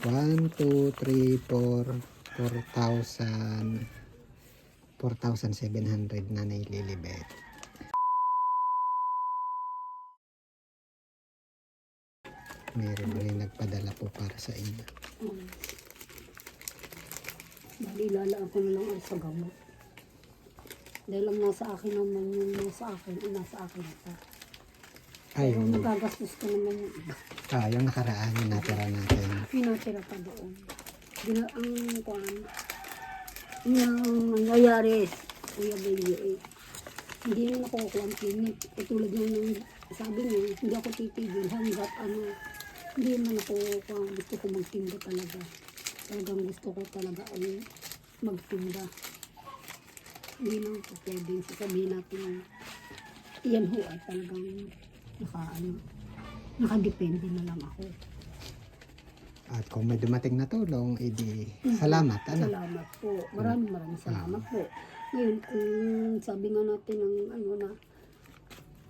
1, 2, 3, 4, 4,000, 4,700 na naililibet. Meron rin nagpadala po para sa inyo. Balilalaan ko na lang ay sa gamot. Dahil lang nasa akin naman yung nasa akin, nasa akin ito. Pero Ayun. magagastos ko naman yung iba. Yung nakaraan yung natira natin. Pinatira pa doon. Ang kuhan, yung nangyayari, Kuya Bayo, hindi na nakukuha ang clinic. Tulad ng sabi niya, hindi ako titigil hanggat hindi naman ako gusto ko magtinda talaga. Talagang gusto ko talaga ay magtinda. Hindi lang po pwedeng sasabihin natin iyan ho ay talagang nakadepende na lang ako. At kung may dumating na tulong, edi salamat. Salamat po. Maraming salamat po. Ngayon, kung sabi nga natin na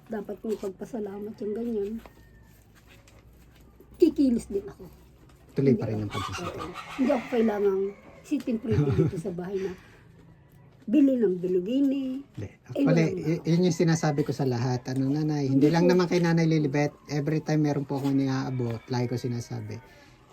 dapat kong pagpasalamat yung ganyan, kikilos din ako. Tuloy pa rin ang pagsisita. Hindi ako kailangang sitin pretty dito sa bahay na bili ng biligini. Actually, yun yung sinasabi ko sa lahat. Nanay, hindi lang naman kay Nanay Lilibet. Every time meron po akong niaabot, lagi ko sinasabi,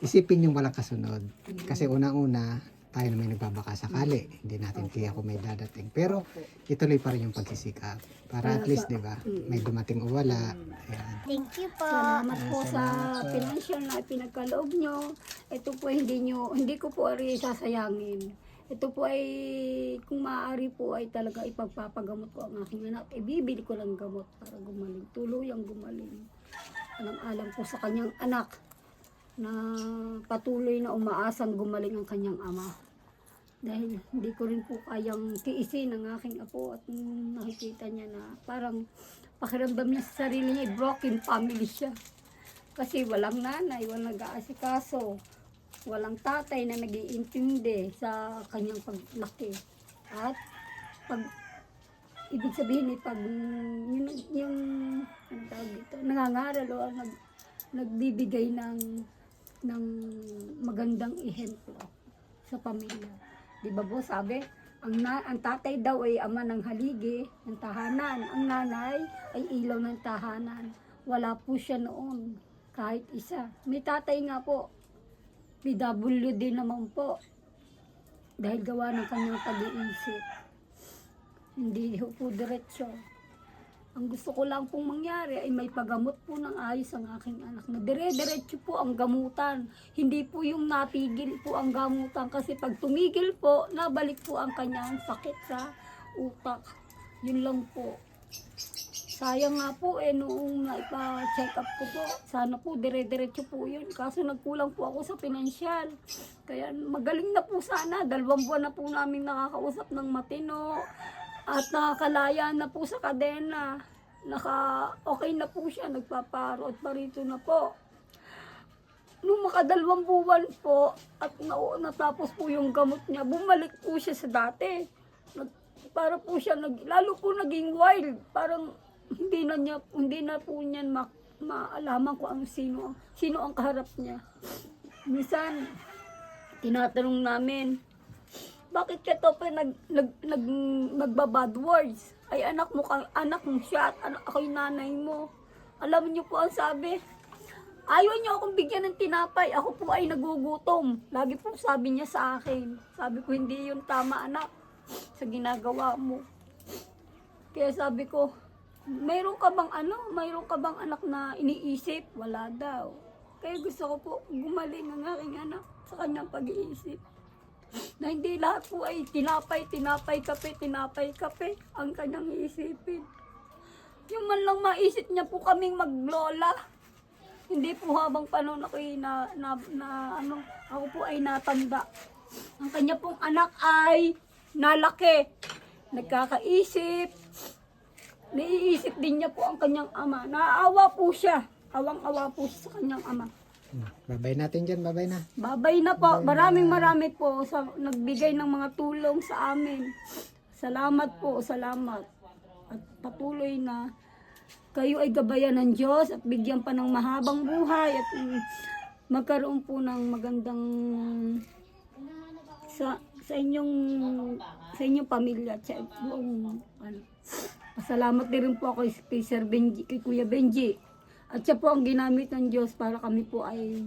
isipin yung walang kasunod. Kasi unang-una, tayo naman nagbabaka sakali. Hindi natin tiyak kung may dadating. Pero ituloy pa rin yung pagsisikap. Para at least, di ba, may dumating o wala. Ayan. Thank you po. Salamat po sa financial na pinagkaloob nyo. Ito po hindi ko po rin sasayangin. Ito po ay, kung maaari po ay talaga ipagpapagamot ko ang aking anak. Bibili ko lang gamot para gumaling. Tuluyang gumaling. Alam po sa kanyang anak na patuloy na umaasang gumaling ang kanyang ama. Dahil hindi ko rin po kayang tiisin ang aking apo at nakikita niya na parang pakiramdam niya sa sarili niya, broken family siya. Kasi walang nanay, walang nag-aasikaso, walang tatay na nag-iintindi sa kanyang paglaki. At ibig sabihin pag yung ano tawag dito, nangangaral o nagbibigay ng magandang ehemplo sa pamilya. Di ba po sabi, ang tatay daw ay ama ng haligi, ng tahanan. Ang nanay ay ilaw ng tahanan. Wala po siya noon, kahit isa. May tatay nga po, PWD naman po. Dahil gawa ng kanyang pag-iisip. Hindi po diretsyo. Ang gusto ko lang pong mangyari ay may pagamot po ng ayos ang aking anak. Na dire-diretso po ang gamutan. Hindi po yung natigil po ang gamutan. Kasi pag tumigil po, nabalik po ang kanyang sakit sa utak. Yun lang po. Sayang nga po noong naipa-check up ko po. Sana po dire-diretso po yun. Kaso nagkulang po ako sa pinansyal. Kaya magaling na po sana. 2 buwan na po namin nakakausap ng matino. At nakakalaya na po sa kadena. Okay na po siya. Nagpaparot pa rito na po. Nung maka2 buwan po at natapos po yung gamot niya, bumalik po siya sa dati. Para po siya, lalo po naging wild. Parang hindi na po niyan maalaman kung sino ang kaharap niya. Minsan, tinatanong namin, bakit ka to pa nagbabad words? Ay anak mo siya at ako yung nanay mo. Alam niyo po ang sabi, ayaw niyo akong bigyan ng tinapay, ako po ay nagugutom. Lagi po sabi niya sa akin. Sabi ko, hindi yun tama anak sa ginagawa mo. Kaya sabi ko, mayroon ka bang anak na iniisip? Wala daw. Kaya gusto ko po gumaling ang aking anak sa kanyang pag-iisip. Na hindi lahat po ay tinapay, kape ang kanyang iisipin. Yung man lang maisip niya po kaming maglola. Hindi po habang panahon ako ako po ay natanda. Ang kanya pong anak ay nalaki, nagkakaisip, naiisip din niya po ang kanyang ama. Naaawa po siya, awang-awa po siya sa kanyang ama. Babay natin dyan, babay na. Babay na po. Maraming po sa nagbigay ng mga tulong sa amin. Salamat po, salamat. At patuloy na kayo ay gabayan ng Diyos at bigyan pa ng mahabang buhay at magkaroon po ng magandang sa inyong pamilya at sa buong ano. Pasalamat din rin po ako kay Sir Benji, kay Kuya Benji. At siya po ang ginamit ng Diyos para kami po ay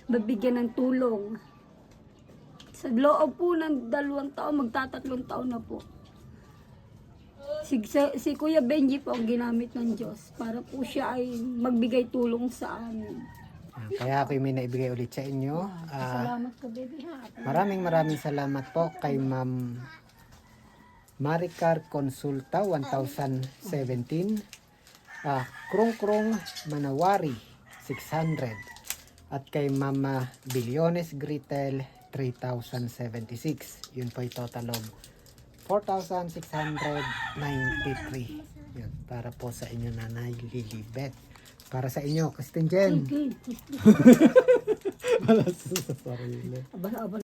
mabigyan ng tulong. Sa loob po ng 2 taon, magtatatlong taon na po. Si Kuya Benji po ang ginamit ng Diyos para po siya ay magbigay tulong sa amin. Kaya ako may naibigay ulit sa inyo. Salamat ka, baby, ha. Maraming salamat po kay Ma'am Maricar Consulta 1017, Krong Krong Manawari 600, at kay Mama Billones Gritel 3076. Yun po yung total of 4,693. Yun, para po sa inyo, Nanay Lilibet. Para sa inyo, Kristen Jen. Okay. Wala sa sarili. Aba,